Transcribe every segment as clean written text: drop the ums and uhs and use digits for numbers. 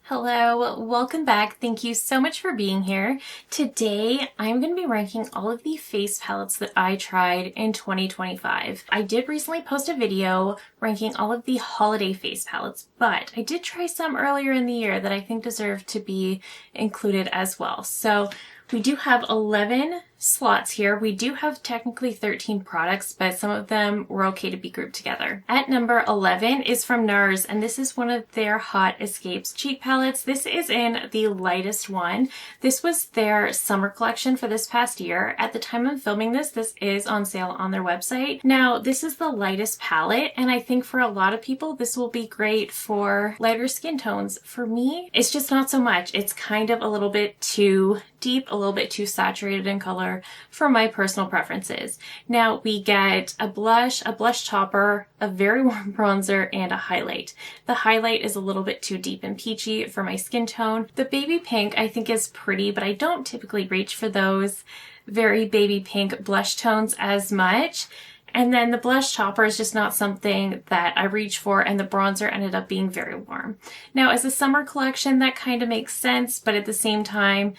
Hello, welcome back. Thank you so much for being here. Today, I'm going to be ranking all of the face palettes that I tried in 2025. I did recently post a video ranking all of the holiday face palettes, but I did try some earlier in the year that I think deserve to be included as well. So we do have 11 slots here. We do have technically 13 products, but some of them were okay to be grouped together. At number 11 is from Nars, and this is one of their Hot Escapes cheek palettes. This is in the lightest one. This was their summer collection for this past year. At the time of filming this, this is on sale on their website. Now, this is the lightest palette, and I think for a lot of people, this will be great for lighter skin tones. For me, it's just not so much. It's kind of a little bit too deep, a little bit too saturated in color for my personal preferences. Now we get a blush topper, a very warm bronzer, and a highlight. The highlight is a little bit too deep and peachy for my skin tone. The baby pink I think is pretty, but I don't typically reach for those very baby pink blush tones as much. And then the blush topper is just not something that I reach for, and the bronzer ended up being very warm. Now as a summer collection, that kind of makes sense, but at the same time,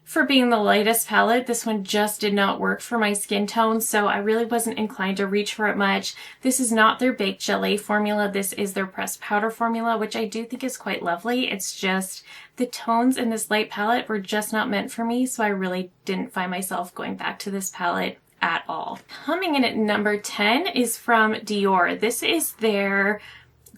for being the lightest palette, this one just did not work for my skin tone, so I really wasn't inclined to reach for it much. This is not their baked gelée formula. This is their pressed powder formula, which I do think is quite lovely. It's just the tones in this light palette were just not meant for me, so I really didn't find myself going back to this palette at all. Coming in at number 10 is from Dior. This is their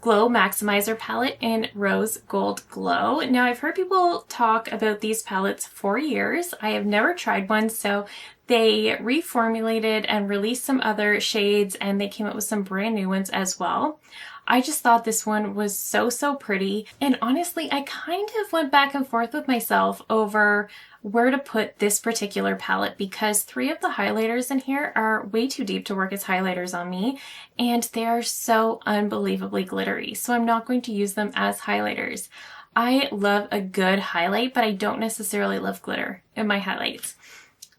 Glow Maximizer palette in Rose Gold Glow. Now I've heard people talk about these palettes for years. I have never tried one, so they reformulated and released some other shades, and they came out with some brand new ones as well. I just thought this one was so pretty, and honestly I kind of went back and forth with myself over where to put this particular palette because 3 of the highlighters in here are way too deep to work as highlighters on me, and they are so unbelievably glittery, so I'm not going to use them as highlighters. I love a good highlight, but I don't necessarily love glitter in my highlights.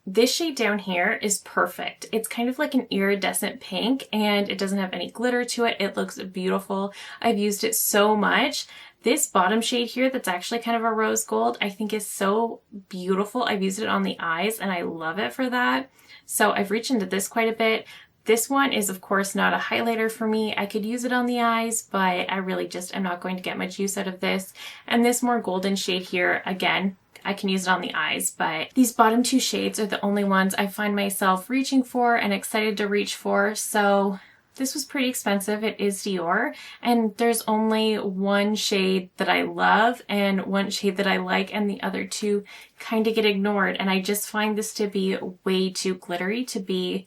This shade down here is perfect. It's kind of like an iridescent pink, and it doesn't have any glitter to it. It looks beautiful. I've used it so much. This bottom shade here that's actually kind of a rose gold, I think is so beautiful. I've used it on the eyes and I love it for that. So I've reached into this quite a bit. This one is of course not a highlighter for me. I could use it on the eyes, but I really just am not going to get much use out of this. And this more golden shade here, again, I can use it on the eyes, but these bottom 2 shades are the only ones I find myself reaching for and excited to reach for. So this was pretty expensive. It is Dior, and there's only one shade that I love and one shade that I like, and the other 2 kind of get ignored. And I just find this to be way too glittery to be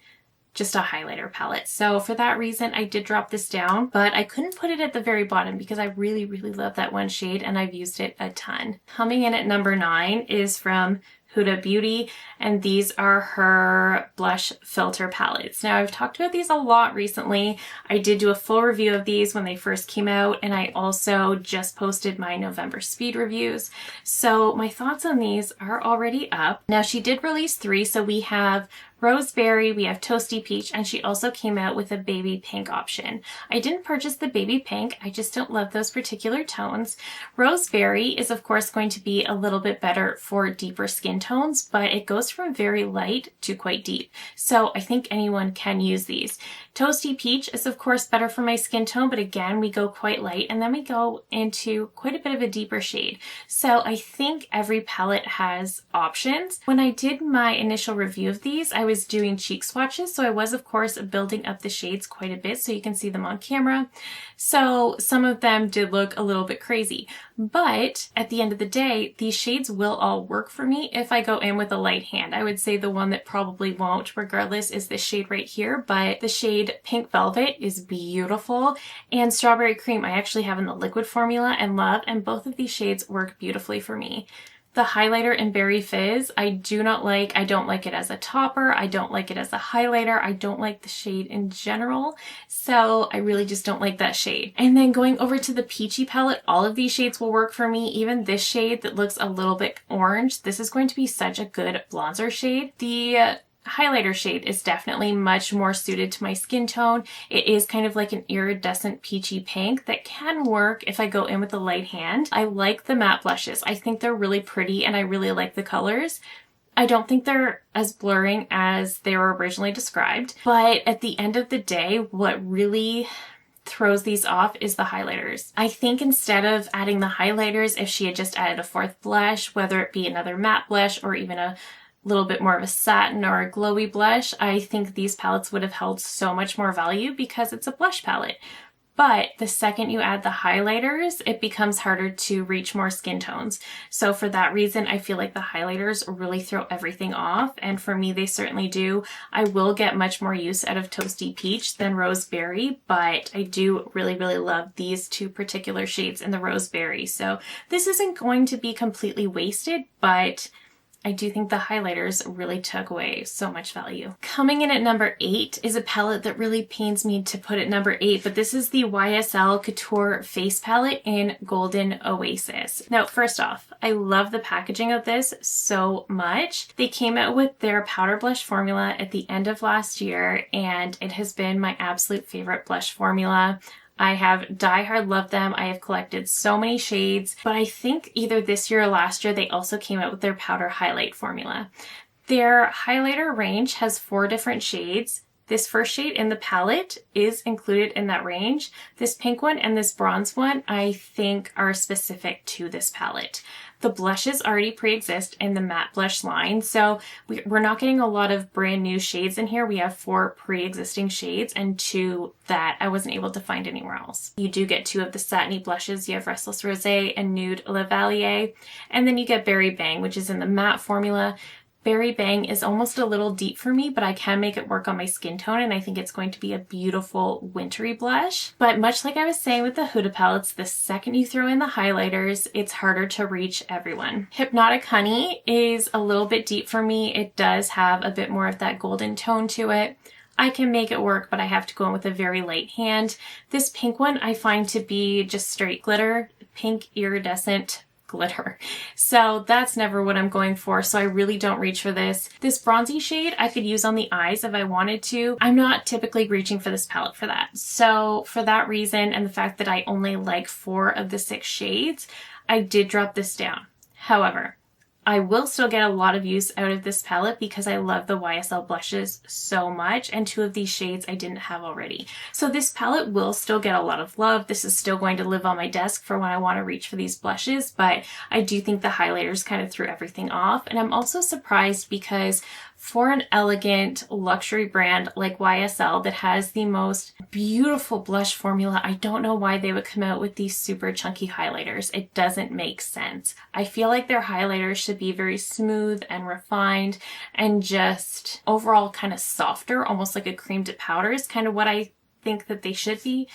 just a highlighter palette. So for that reason, I did drop this down, but I couldn't put it at the very bottom because I really love that one shade and I've used it a ton. Coming in at number 9 is from Huda Beauty, and these are her blush filter palettes. Now I've talked about these a lot recently. I did do a full review of these when they first came out, and I also just posted my November speed reviews. So my thoughts on these are already up. Now she did release 3, so we have Roseberry, we have Toasty Peach, and she also came out with a baby pink option. I didn't purchase the baby pink, I just don't love those particular tones. Roseberry is of course going to be a little bit better for deeper skin tones, but it goes from very light to quite deep. So I think anyone can use these. Toasty Peach is of course better for my skin tone, but again, we go quite light and then we go into quite a bit of a deeper shade. So I think every palette has options. When I did my initial review of these, I was doing cheek swatches, so I was of course building up the shades quite a bit so you can see them on camera. So some of them did look a little bit crazy, but at the end of the day, these shades will all work for me if I go in with a light hand. I would say the one that probably won't regardless is this shade right here, but the shade Pink Velvet is beautiful, and Strawberry Cream I actually have in the liquid formula and love, and both of these shades work beautifully for me. The highlighter in Berry Fizz, I do not like. I don't like it as a topper. I don't like it as a highlighter. I don't like the shade in general. So I really just don't like that shade. And then going over to the Peachy palette, all of these shades will work for me. Even this shade that looks a little bit orange, this is going to be such a good bronzer shade. The highlighter shade is definitely much more suited to my skin tone. It is kind of like an iridescent peachy pink that can work if I go in with a light hand. I like the matte blushes. I think they're really pretty and I really like the colors. I don't think they're as blurring as they were originally described, but at the end of the day, what really throws these off is the highlighters. I think instead of adding the highlighters, if she had just added a fourth blush, whether it be another matte blush or even a little bit more of a satin or a glowy blush, I think these palettes would have held so much more value because it's a blush palette. But the second you add the highlighters, it becomes harder to reach more skin tones. So for that reason, I feel like the highlighters really throw everything off. And for me, they certainly do. I will get much more use out of Toasty Peach than Roseberry, but I do really, really love these two particular shades in the Roseberry. So this isn't going to be completely wasted, but I do think the highlighters really took away so much value. Coming in at number 8 is a palette that really pains me to put at number 8, but this is the YSL Couture Face Palette in Golden Oasis. Now, first off, I love the packaging of this so much. They came out with their powder blush formula at the end of last year, and it has been my absolute favorite blush formula. I have diehard loved them. I have collected so many shades, but I think either this year or last year, they also came out with their powder highlight formula. Their highlighter range has 4 different shades. This first shade in the palette is included in that range. This pink one and this bronze one, I think, are specific to this palette. The blushes already pre-exist in the matte blush line, so we're not getting a lot of brand new shades in here. We have 4 pre-existing shades and 2 that I wasn't able to find anywhere else. You do get 2 of the satiny blushes. You have Restless Rosé and Nude La Valliere, and then you get Berry Bang, which is in the matte formula. Berry Bang is almost a little deep for me, but I can make it work on my skin tone, and I think it's going to be a beautiful wintry blush. But much like I was saying with the Huda palettes, the second you throw in the highlighters, it's harder to reach everyone. Hypnotic Honey is a little bit deep for me. It does have a bit more of that golden tone to it. I can make it work, but I have to go in with a very light hand. This pink one I find to be just straight glitter, pink iridescent glitter. So that's never what I'm going for, so I really don't reach for this. This bronzy shade I could use on the eyes if I wanted to. I'm not typically reaching for this palette for that. So for that reason and the fact that I only like 4 of the 6 shades, I did drop this down. However, I will still get a lot of use out of this palette because I love the YSL blushes so much, and 2 of these shades I didn't have already. So this palette will still get a lot of love. This is still going to live on my desk for when I want to reach for these blushes, but I do think the highlighters kind of threw everything off. And I'm also surprised because for an elegant luxury brand like YSL that has the most beautiful blush formula, I don't know why they would come out with these super chunky highlighters. It doesn't make sense. I feel like their highlighters should be very smooth and refined and just overall kind of softer, almost like a cream to powder is kind of what I think that they should be.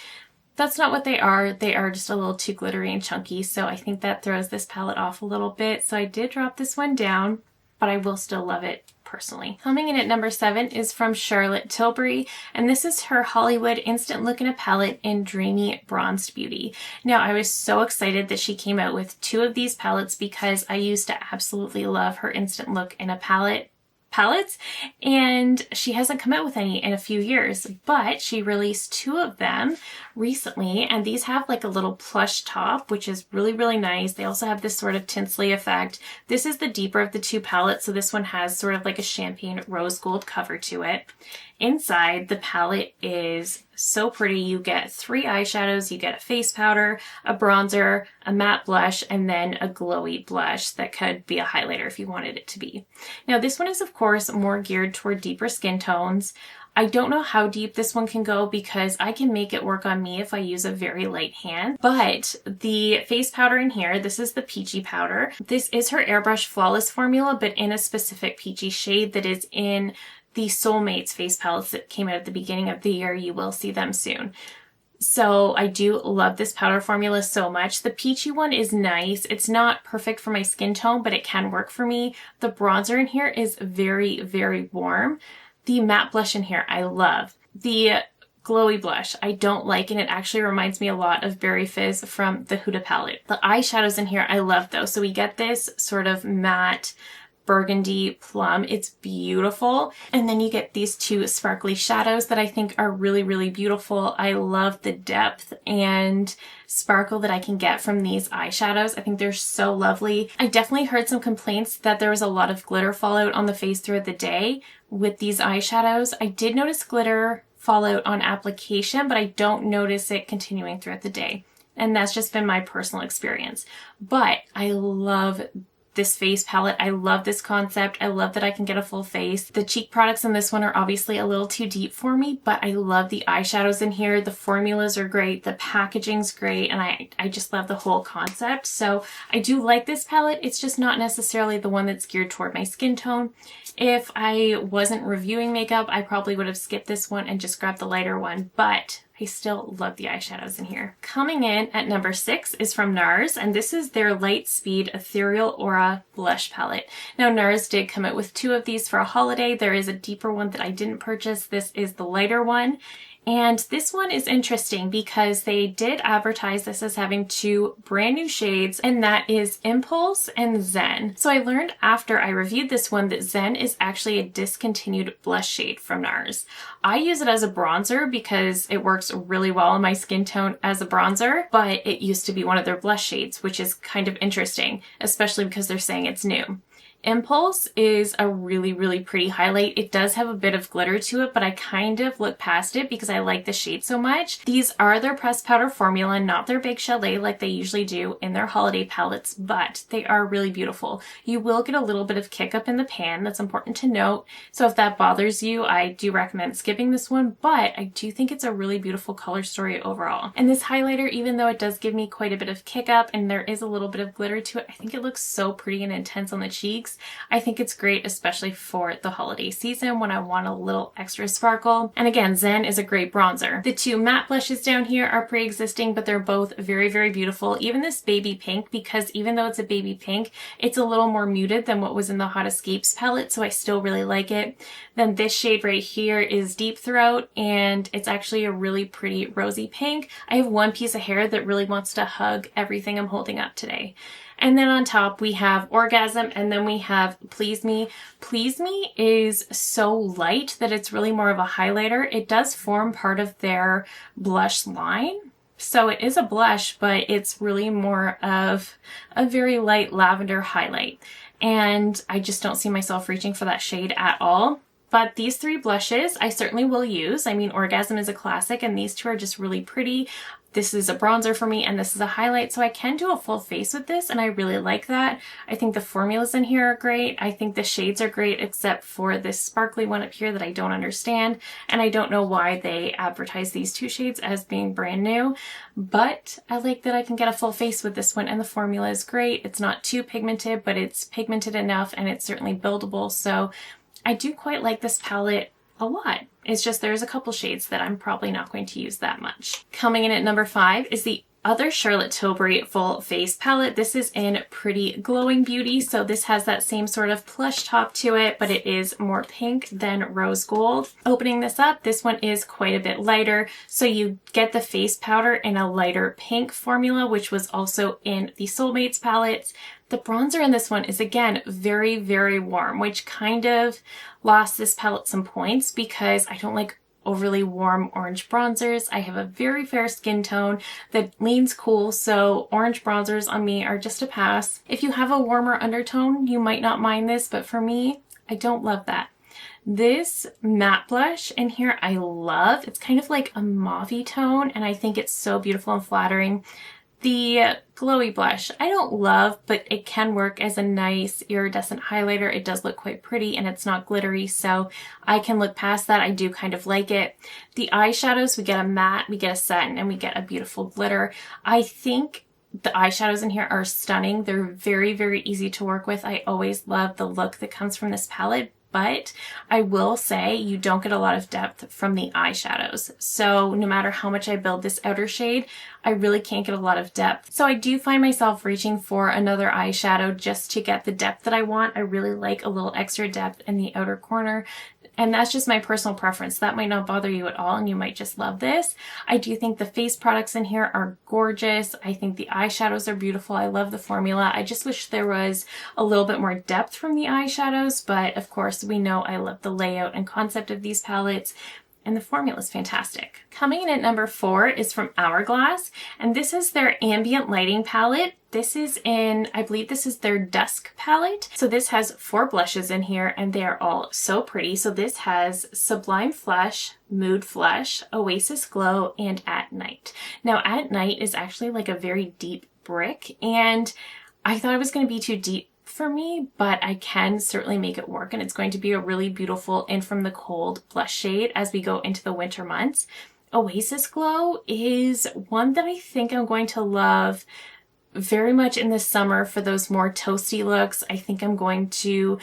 That's not what they are. They are just a little too glittery and chunky, so I think that throws this palette off a little bit. So I did drop this one down, but I will still love it personally. Coming in at number 7 is from Charlotte Tilbury, and this is her Hollywood Instant Look in a palette in Dreamy Bronzed Beauty. Now, I was so excited that she came out with 2 of these palettes because I used to absolutely love her Instant Look in a palettes, and she hasn't come out with any in a few years, but she released 2 of them recently, and these have like a little plush top, which is really, really nice. They also have this sort of tinsley effect. This is the deeper of the 2 palettes, so this one has sort of like a champagne rose gold cover to it. Inside, the palette is so pretty. You get 3 eyeshadows, you get a face powder, a bronzer, a matte blush, and then a glowy blush that could be a highlighter if you wanted it to be. Now, this one is, of course, more geared toward deeper skin tones. I don't know how deep this one can go because I can make it work on me if I use a very light hand. But the face powder in here, this is the peachy powder. This is her Airbrush Flawless formula, but in a specific peachy shade that is in the Soulmates face palettes that came out at the beginning of the year. You will see them soon. So I do love this powder formula so much. The peachy one is nice. It's not perfect for my skin tone, but it can work for me. The bronzer in here is very, very warm. The matte blush in here, I love. The glowy blush, I don't like, and it actually reminds me a lot of Berry Fizz from the Huda palette. The eyeshadows in here, I love though. So we get this sort of matte burgundy plum. It's beautiful. And then you get these two sparkly shadows that I think are really, really beautiful. I love the depth and sparkle that I can get from these eyeshadows. I think they're so lovely. I definitely heard some complaints that there was a lot of glitter fallout on the face throughout the day with these eyeshadows. I did notice glitter fallout on application, but I don't notice it continuing throughout the day. And that's just been my personal experience. But I love this face palette. I love this concept. I love that I can get a full face. The cheek products in this one are obviously a little too deep for me, but I love the eyeshadows in here. The formulas are great. The packaging's great. And I just love the whole concept. So I do like this palette. It's just not necessarily the one that's geared toward my skin tone. If I wasn't reviewing makeup, I probably would have skipped this one and just grabbed the lighter one, but I still love the eyeshadows in here. Coming in at number 6 is from Nars, and this is their Light Speed Ethereal Aura Blush Palette. Now, Nars did come out with 2 of these for a holiday. There is a deeper one that I didn't purchase. This is the lighter one. And this one is interesting because they did advertise this as having 2 brand new shades, and that is Impulse and Zen. So I learned after I reviewed this one that Zen is actually a discontinued blush shade from Nars. I use it as a bronzer because it works really well on my skin tone as a bronzer, but it used to be one of their blush shades, which is kind of interesting, especially because they're saying it's new. Impulse is a really, really pretty highlight. It does have a bit of glitter to it, but I kind of look past it because I like the shade so much. These are their pressed powder formula, not their Big Chalet like they usually do in their holiday palettes, but they are really beautiful. You will get a little bit of kick up in the pan. That's important to note. So if that bothers you, I do recommend skipping this one, but I do think it's a really beautiful color story overall. And this highlighter, even though it does give me quite a bit of kick up and there is a little bit of glitter to it, I think it looks so pretty and intense on the cheeks. I think it's great, especially for the holiday season when I want a little extra sparkle. And again, Zen is a great bronzer. The 2 matte blushes down here are pre-existing, but they're both very, very beautiful. Even this baby pink, because even though it's a baby pink, it's a little more muted than what was in the Hot Escapes palette, so I still really like it. Then this shade right here is Deep Throat, and it's actually a really pretty rosy pink. I have one piece of hair that really wants to hug everything I'm holding up today. And then on top we have Orgasm, and then we have Please Me. Please Me is so light that it's really more of a highlighter. It does form part of their blush line. So it is a blush, but it's really more of a very light lavender highlight. And I just don't see myself reaching for that shade at all. But these 3 blushes I certainly will use. I mean, Orgasm is a classic, and these 2 are just really pretty. This is a bronzer for me, and this is a highlight, so I can do a full face with this, and I really like that. I think the formulas in here are great. I think the shades are great, except for this sparkly one up here that I don't understand, and I don't know why they advertise these 2 shades as being brand new, but I like that I can get a full face with this one, and the formula is great. It's not too pigmented, but it's pigmented enough, and it's certainly buildable, so I do quite like this palette a lot. It's just there's a couple shades that I'm probably not going to use that much. Coming in at number 5 is the other Charlotte Tilbury full face palette. This is in Pretty Glowing Beauty, so this has that same sort of plush top to it, but it is more pink than rose gold. Opening this up, this one is quite a bit lighter, so you get the face powder in a lighter pink formula, which was also in the Soulmates palettes. The bronzer in this one is, again, very, very warm, which kind of lost this palette some points because I don't like overly warm orange bronzers. I have a very fair skin tone that leans cool, so orange bronzers on me are just a pass. If you have a warmer undertone, you might not mind this, but for me, I don't love that. This matte blush in here I love. It's kind of like a mauve-y tone, and I think it's so beautiful and flattering. The glowy blush I don't love, but it can work as a nice iridescent highlighter. It does look quite pretty and it's not glittery, so I can look past that. I do kind of like it. The eyeshadows, we get a matte, we get a satin, and we get a beautiful glitter. I think the eyeshadows in here are stunning. They're very, very easy to work with. I always love the look that comes from this palette, but I will say you don't get a lot of depth from the eyeshadows. So no matter how much I build this outer shade, I really can't get a lot of depth. So I do find myself reaching for another eyeshadow just to get the depth that I want. I really like a little extra depth in the outer corner. And that's just my personal preference. That might not bother you at all and you might just love this. I do think the face products in here are gorgeous. I think the eyeshadows are beautiful. I love the formula. I just wish there was a little bit more depth from the eyeshadows, but of course we know I love the layout and concept of these palettes. And the formula is fantastic. Coming in at number 4 is from Hourglass, and this is their Ambient Lighting palette. This is in, I believe this is their Dusk palette. So this has 4 blushes in here and they are all so pretty. So this has Sublime Flush, Mood Flush, Oasis Glow, and At Night. Now At Night is actually like a very deep brick, and I thought it was going to be too deep for me, but I can certainly make it work, and it's going to be a really beautiful in from the cold blush shade as we go into the winter months. Oasis Glow is one that I think I'm going to love very much in the summer for those more toasty looks. I think I'm going to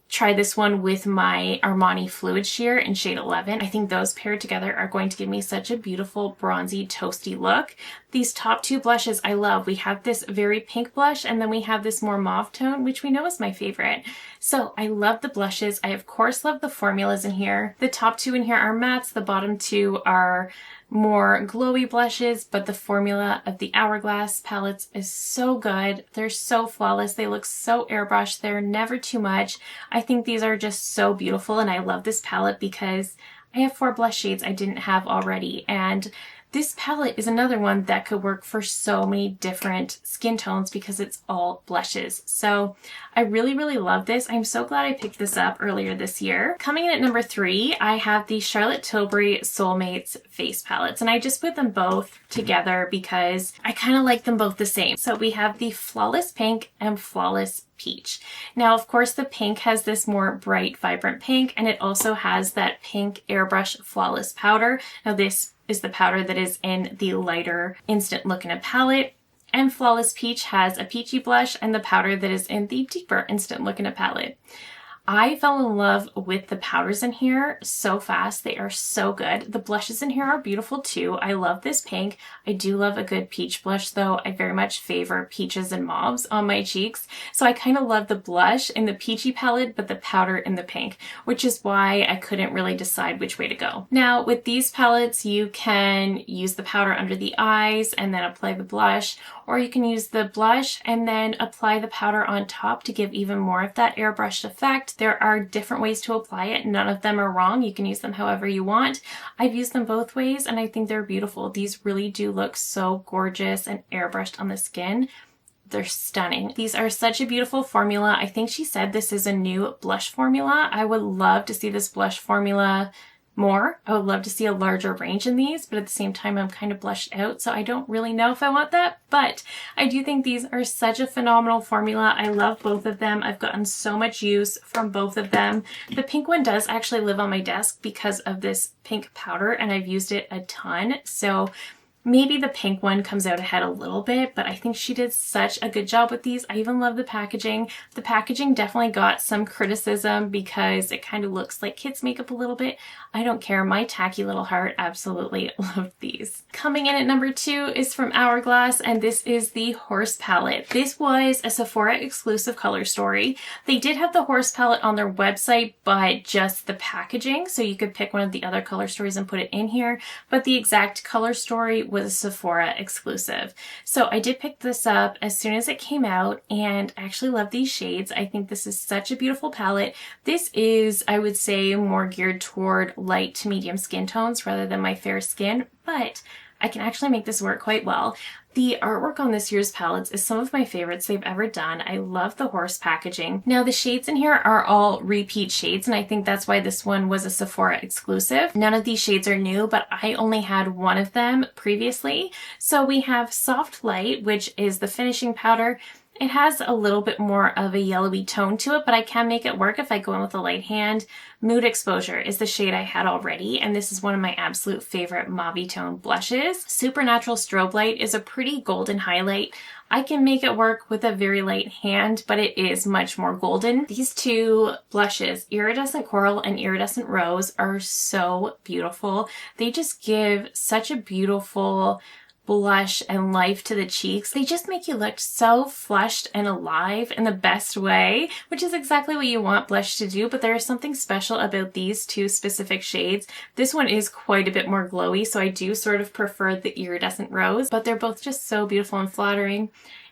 try this one with my Armani Fluid Sheer in shade 11. I think those paired together are going to give me such a beautiful bronzy toasty look. These top 2 blushes I love. We have this very pink blush and then we have this more mauve tone, which we know is my favorite. So I love the blushes. I of course love the formulas in here. The top 2 in here are mattes. The bottom 2 are more glowy blushes, but the formula of the Hourglass palettes is so good. They're so flawless. They look so airbrushed. They're never too much. I think these are just so beautiful, and I love this palette because I have 4 blush shades I didn't have already, and this palette is another one that could work for so many different skin tones because it's all blushes. So I really, really love this. I'm so glad I picked this up earlier this year. Coming in at number 3, I have the Charlotte Tilbury Soulmates face palettes, and I just put them both together because I kind of like them both the same. So we have the Flawless Pink and Flawless Peach. Now, of course, the pink has this more bright, vibrant pink, and it also has that pink airbrush flawless powder. Now, this is the powder that is in the lighter Instant Look in a palette, and Flawless Peach has a peachy blush and the powder that is in the deeper Instant Look in a palette. I fell in love with the powders in here so fast. They are so good. The blushes in here are beautiful too. I love this pink. I do love a good peach blush though. I very much favor peaches and mauves on my cheeks. So I kind of love the blush in the peachy palette, but the powder in the pink, which is why I couldn't really decide which way to go. Now with these palettes, you can use the powder under the eyes and then apply the blush, or you can use the blush and then apply the powder on top to give even more of that airbrushed effect. There are different ways to apply it. None of them are wrong. You can use them however you want. I've used them both ways and I think they're beautiful. These really do look so gorgeous and airbrushed on the skin. They're stunning. These are such a beautiful formula. I think she said this is a new blush formula. I would love to see this blush formula more. I would love to see a larger range in these, but at the same time I'm kind of blushed out, so I don't really know if I want that, but I do think these are such a phenomenal formula. I love both of them. I've gotten so much use from both of them. The pink one does actually live on my desk because of this pink powder, and I've used it a ton, so maybe the pink one comes out ahead a little bit, but I think she did such a good job with these. I even love the packaging. The packaging definitely got some criticism because it kind of looks like kids' makeup a little bit. I don't care. My tacky little heart absolutely loved these. Coming in at number 2 is from Hourglass, and this is the Horse palette. This was a Sephora exclusive color story. They did have the Horse palette on their website, but just the packaging, so you could pick one of the other color stories and put it in here, but the exact color story was a Sephora exclusive. So I did pick this up as soon as it came out, and I actually love these shades. I think this is such a beautiful palette. This is, I would say, more geared toward light to medium skin tones rather than my fair skin, but I can actually make this work quite well. The artwork on this year's palettes is some of my favorites they've ever done. I love the horse packaging. Now the shades in here are all repeat shades, and I think that's why this one was a Sephora exclusive. None of these shades are new, but I only had one of them previously. So we have Soft Light, which is the finishing powder. It has a little bit more of a yellowy tone to it, but I can make it work if I go in with a light hand. Mood Exposure is the shade I had already, and this is one of my absolute favorite mauve tone blushes. Supernatural Strobe Light is a pretty golden highlight. I can make it work with a very light hand, but it is much more golden. These two blushes, Iridescent Coral and Iridescent Rose, are so beautiful. They just give such a beautiful blush and life to the cheeks. They just make you look so flushed and alive in the best way, which is exactly what you want blush to do, but there is something special about these two specific shades. This one is quite a bit more glowy, so I do sort of prefer the iridescent rose, but they're both just so beautiful and flattering.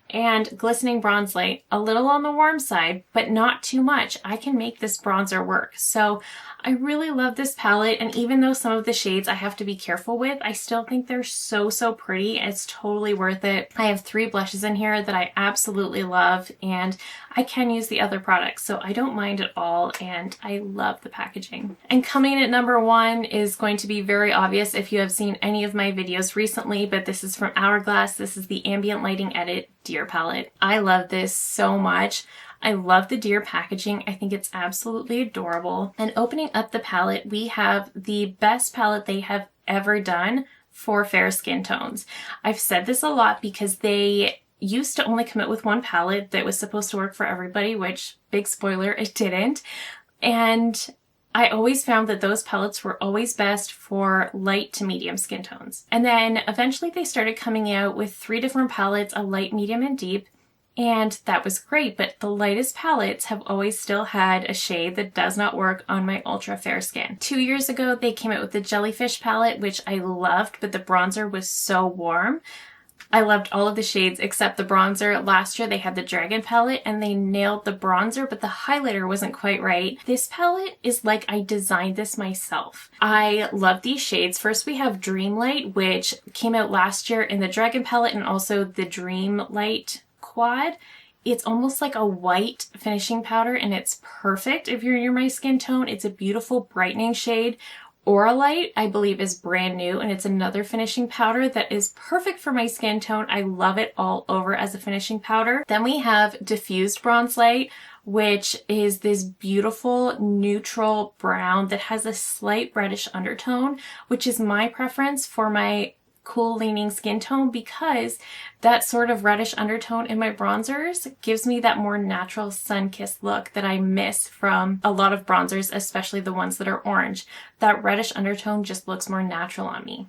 And Glistening Bronze Light, a little on the warm side, but not too much. I can make this bronzer work. So I really love this palette, and even though some of the shades I have to be careful with, I still think they're so, so pretty. It's totally worth it. I have 3 blushes in here that I absolutely love, and I can use the other products, so I don't mind at all, and I love the packaging. And coming in at number 1 is going to be very obvious if you have seen any of my videos recently, but this is from Hourglass. This is the Ambient Lighting Edit Dior palette. I love this so much. I love the Dior packaging. I think it's absolutely adorable. And opening up the palette, we have the best palette they have ever done for fair skin tones. I've said this a lot because they used to only come out with one palette that was supposed to work for everybody, which, big spoiler, it didn't. And I always found that those palettes were always best for light to medium skin tones. And then eventually they started coming out with 3 different palettes, a light, medium, and deep. And that was great, but the lightest palettes have always still had a shade that does not work on my ultra fair skin. 2 years ago, they came out with the Jellyfish palette, which I loved, but the bronzer was so warm. I loved all of the shades except the bronzer. Last year they had the Dragon palette and they nailed the bronzer, but the highlighter wasn't quite right. This palette is like I designed this myself. I love these shades. First we have Dream Light, which came out last year in the Dragon palette, and also the Dream Light Quad. It's almost like a white finishing powder, and it's perfect if you're near my skin tone. It's a beautiful brightening shade. Aura Light, I believe, is brand new, and it's another finishing powder that is perfect for my skin tone. I love it all over as a finishing powder. Then we have Diffused Bronze Light, which is this beautiful neutral brown that has a slight reddish undertone, which is my preference for my cool leaning skin tone, because that sort of reddish undertone in my bronzers gives me that more natural sun-kissed look that I miss from a lot of bronzers, especially the ones that are orange. That reddish undertone just looks more natural on me.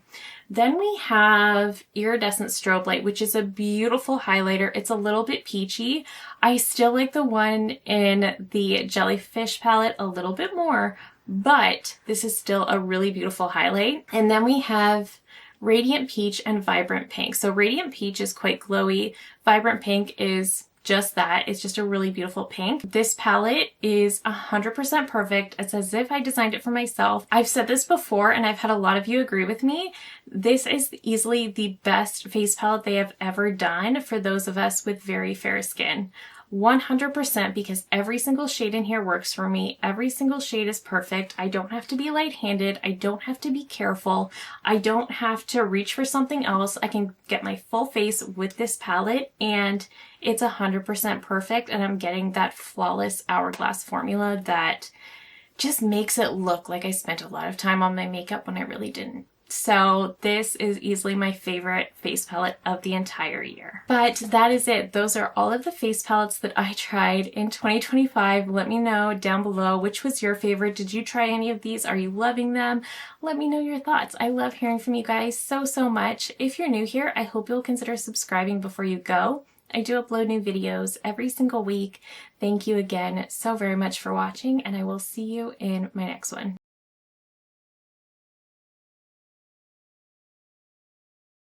Then we have Iridescent Strobe Light, which is a beautiful highlighter. It's a little bit peachy. I still like the one in the Jellyfish palette a little bit more, but this is still a really beautiful highlight. And then we have Radiant Peach and Vibrant Pink. So Radiant Peach is quite glowy. Vibrant Pink is just that. It's just a really beautiful pink. This palette is 100% perfect. It's as if I designed it for myself. I've said this before and I've had a lot of you agree with me. This is easily the best face palette they have ever done for those of us with very fair skin. 100%, because every single shade in here works for me. Every single shade is perfect. I don't have to be light-handed. I don't have to be careful. I don't have to reach for something else. I can get my full face with this palette, and it's 100% perfect, and I'm getting that flawless Hourglass formula that just makes it look like I spent a lot of time on my makeup when I really didn't. So this is easily my favorite face palette of the entire year. But that is it. Those are all of the face palettes that I tried in 2025. Let me know down below which was your favorite. Did you try any of these? Are you loving them? Let me know your thoughts. I love hearing from you guys so, so much. If you're new here, I hope you'll consider subscribing before you go. I do upload new videos every single week. Thank you again so very much for watching, and I will see you in my next one.